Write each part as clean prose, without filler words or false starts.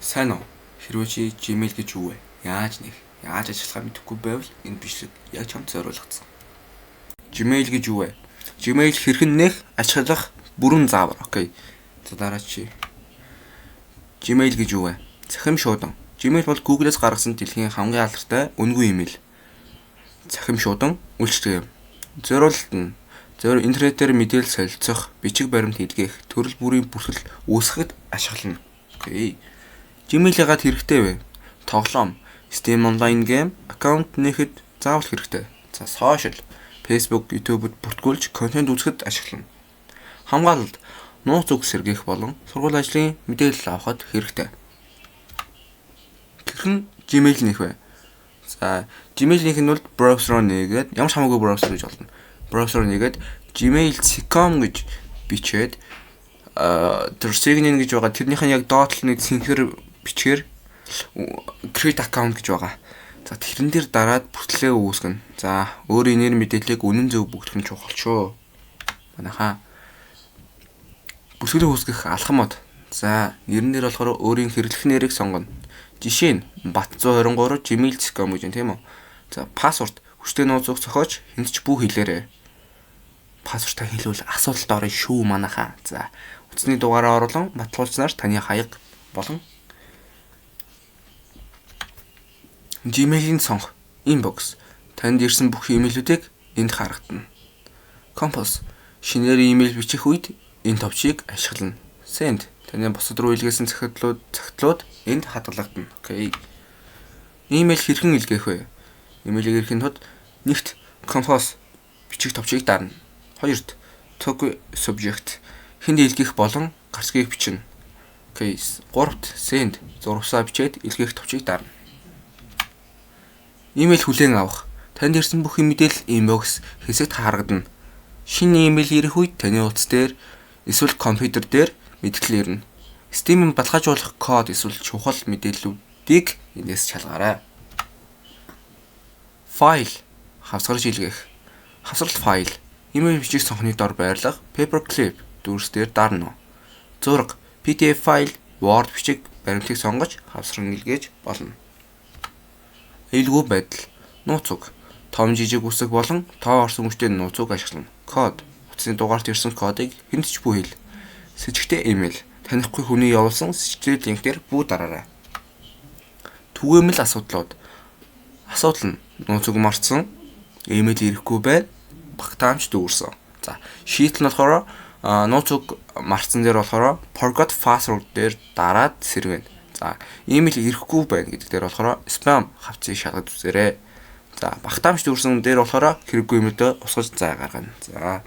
Сайн уу? Хэрвээ чи Gmail гэж юу вэ? Яаж нэх? Яаж ажиллахаа мэдэхгүй байвал энэ бичлэг яг чамд зориулагдсан. Gmail гэж юу вэ? Gmail хэрхэн нэх, ашиглах бүрэн заавар. Окей. За дараа чи. Gmail гэж юу вэ? Цахим шуудан. Gmail бол Google-с гаргасан дэлхийн хамгийн алдартай үнэгүй имэйл. Цахим шуудан үйлчилгээ. Зориулалт нь интернетээр мэдээлэл солилцох, бичиг баримт хийлгэх, төрөл бүрийн бүртгэл үүсгэхэд ашиглана. Окей. Gmail яагаад хэрэгтэй вэ? Тоглоом, Steam Online game, аккаунт нээхэд заавал хэрэгтэй. За social, Facebook, YouTube-д бүртгүүлж контент үзэхэд ашиглана. Хамгаалалт, нууц үг сэргээх болон сургууль ажлын мэдээлэл авахд хэрэгтэй. Хэрхэн Gmail нэх вэ? За Gmail нэх нь бол браузер нээгээд ямар ч хамаагүй браузер гэж болно. Браузер нээгээд gmail.com гэж бичээд тэр sign-in гэж байгаа тэрнийх нь яг доотлол нэг синхэр бичгээр create account гэж байгаа. За тэрэн дээр дараад бүртгэлээ үүсгэнэ. За өөрийн нэр мэдээллийг үнэн зөв бүгдэх нь чухал шүү. Манайхаа бүртгэлээ үүсгэх алхам мод. За нэрнээр болохоор өөрийн хэрэглэх нэрийг сонгоно. Жишээ нь Bat123 gmail.com гэж юм тийм үү? За пассворд хүчтэй нууц үг зохиож энд ч бүх хэлээрэй. Пассвортаа хэлвэл асуулт орно шүү манайхаа. За утасны дугаараа оруулан батлуулснаар таны хаяг болон Gmail-ийн сонгох inbox танд ирсэн бүх имэйлүүдийг энд харагдана. Compose шинээр имэйл бичих үед энэ товчийг ашиглана. Send таны бусад руу илгээсэн захидлууд энд хадгалагдана. Окей. Имэйл хэрхэн илгээх вэ? Имэйлийг ирэхэд тод нэгт compose бичих товчийг дарна. Хоёрт token subject хэнд илгээх болон гарцгийг бичнэ. Окей. Гуравт send зурвасаа бичээд илгээх товчийг дарна. Имэйл хүлээн авах. Танд ирсэн бүх мэдээлэл inbox хэсэгт харагдана. Шинэ имэйл ирэх үед таны утас дээр эсвэл компьютер дээр мэдээлэл ирнэ. Steam-ийн баталгаажуулах код эсвэл чухал мэдээллүүдийг энэс шалгаарай. Файл хавсгарч илгээх. Хавсралт файл имэйл бичих сонхны дор байрлах paperclip дүрс дээр дарна. Зураг PDF файл Word бичиг баримтыг сонгож хавсран илгээж болно. Ээлгүй байдал нууц үг том жижиг үсэг болон тоо орсон хүчтэй нууц үг ашиглана. Код утасны дугаарт ирсэн кодыг хэнд ч бүхэл. Сэжигтэй имэйл танихгүй хүний явуулсан сэжигтэй линкээр бүгд дараарай. Түгээмэл асуудлууд. Асуудал нь нууц үг мартсан, имэйл ирэхгүй бай, багтаамж дүүрсэн. За шийдэл нь болохоор нууц үг мартсан дээр болохоор forgot password дээр дараад сэргэнэ. За имэйл ирэхгүй байна гэдэг дээр болохоор spam хавцыг шалгаж үзээрэй. За багтаамж дүүрсэн дээр болохоор хэрэггүй имэйлдээ усгаж зай гаргана. За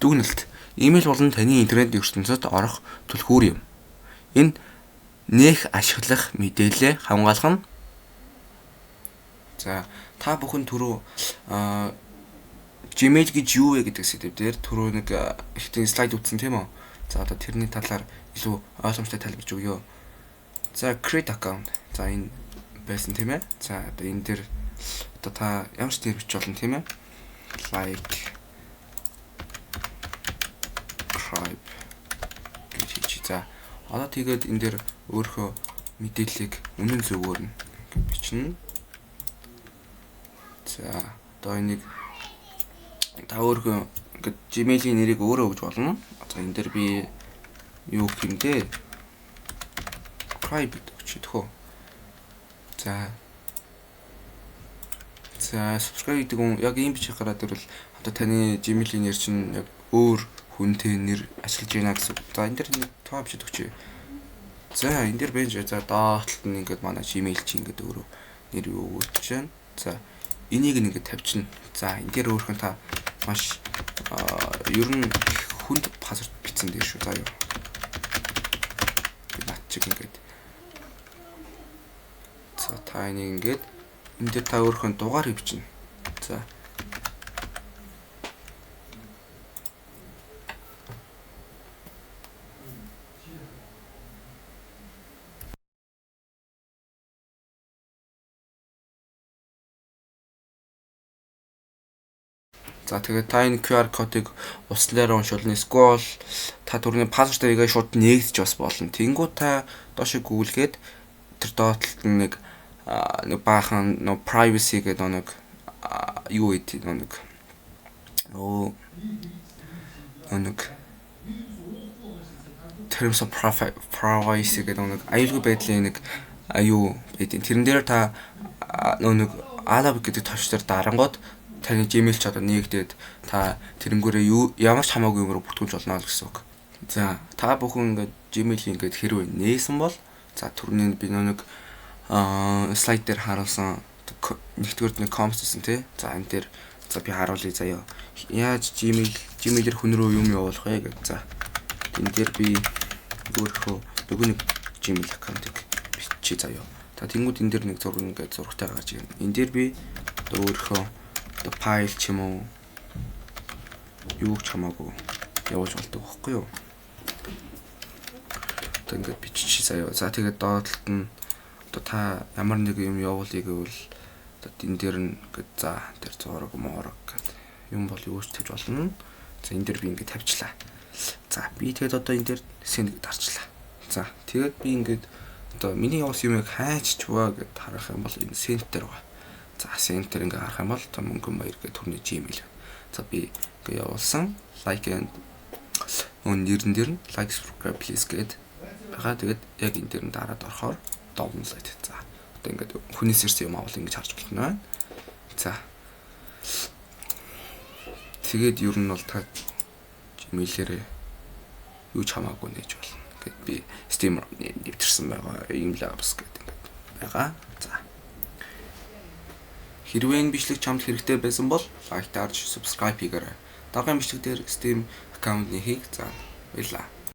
дүгнэлт. Имэйл болон таны интернет ертөнцид орох түлхүүр юм. Энэ нэх ашиглах мэдээлэл хамгаалах нь. За та бүхэн түрүү Gmail гэж юу вэ гэдэг сэдвээр түрүү нэг ихтэй слайд үзсэн тийм үү? За одоо тэрний талаар илүү ойлгомжтой тайлбарж өгье. За create account. За энэ байсан тийм ээ. За одоо энэ дээр одоо та ямар ч нэр бичиж болно тийм ээ. Like subscribe гэж хийчих. За одоо тэгээд энэ дээр өөрийнхөө мэдээллийг үнэн зөвөөр нь бичнэ. За одоо энийг та өөрийнхөө ингээд Gmail-ийн нэрийг өөрөө өгж болно. За энэ дээр би юу гэх юм бэ? Subscribe гэж хөө. За subscribe гэдэг нь яг ийм бичих гараад ирвэл одоо таны Gmail-ийн нэр чинь яг өөр хүнтэй нэр ашиглаж байна гэсэн. За энэ дээр нэг тоо бичиж өгчээ. За энэ дээр бэнж за доотлолт нь ингээд манай Gmail чинь ингээд өөрөө нэр өгч байна. За энийг ингээд тавьчихна. За энэ дээр өөрхөн та маш ер нь хүнд пассворд бичсэн дээр шүү. За юу. Наад чиг ингээд. За та энийг ингээд энэ дээр та өөрхөн дугаар бичнэ. За За тэгээд та энэ QR кодыг услаараа уншуулна. Эсвэл та түрүүний пассвордыг шууд нээгдэж бас болно. Тэнгүү та доошо гүйлгээд тэр доотлолт нэг баахан privacy гэдэг нэг юу гэдэг нэг нэг terms of privacy гэдэг нэг аюулгүй байдлын нэг юу гэдэг. Тэрэн дээр та нэг алаб гэдэг товч дээр дарангууд таны Gmail ч одоо нэгдээд та тэрнгүүрээ ямар ч хамаагүй юмруу бүртгүүлж болно л гэсэн үг. За та бүхэн ингээд Gmail ингээд хэрвээ нээсэн бол за түрүүний би нэг слайд дээр харуулсан нэгдүгээр нэг comments гэсэн тий. За энэ дээр за би харуулъя заяа. Яаж Gmail-ээр хүн рүү юм явуулах вэ гэж. За энэ дээр би нөгөө нэг Gmail аккаунтыг бичиж заяа. Та тэнгууд энэ дээр нэг зураг ингээд зурагтай гарч ирнэ. Энэ дээр би өөрийнхөө файл ч юм уу юу ч хамаагүй явуулж болдог байхгүй юу? Одоо ингээд бичиж заяа. За тэгээд доотлолт нь одоо та ямар нэг юм явуулъя гэвэл одоо энэ дээр нь ингээд за тэр зураг гэдэг юм бол юу ч тавьж болно. За энэ дээр би ингээд тавьчлаа. За би тэгээд одоо энэ дээр send дарчлаа. За тэгээд би ингээд одоо миний явуулсан юмыг хайч чваа гэд харах юм бол энэ send дээр байгаа. За send дээр ингээд харах юм бол одоо мөнгөн баяр гэх төрний Gmail. За би ингээд явуулсан like and нэрэн дээр нь like subscribe please гэд байгаа. Тэгээд яг энэ дээр нь дараад орохоор download. За одоо ингээд хүнээс ирсэн юм авал ингэж харж болно. За тэгээд ер нь бол та Gmail-ээрээ юу ч хамаагүй нээж болно. Гэт би Steam нэвтэрсэн байгаа. Imlabs гэдэг ингээд байгаа. За хэрвээ энэ бичлэг чамд хэрэгтэй байсан бол like дарж subscribe хийгээрэй. Дараагийн бичлэг дээр Steam аккаунтны хийг заана. Баярлалаа.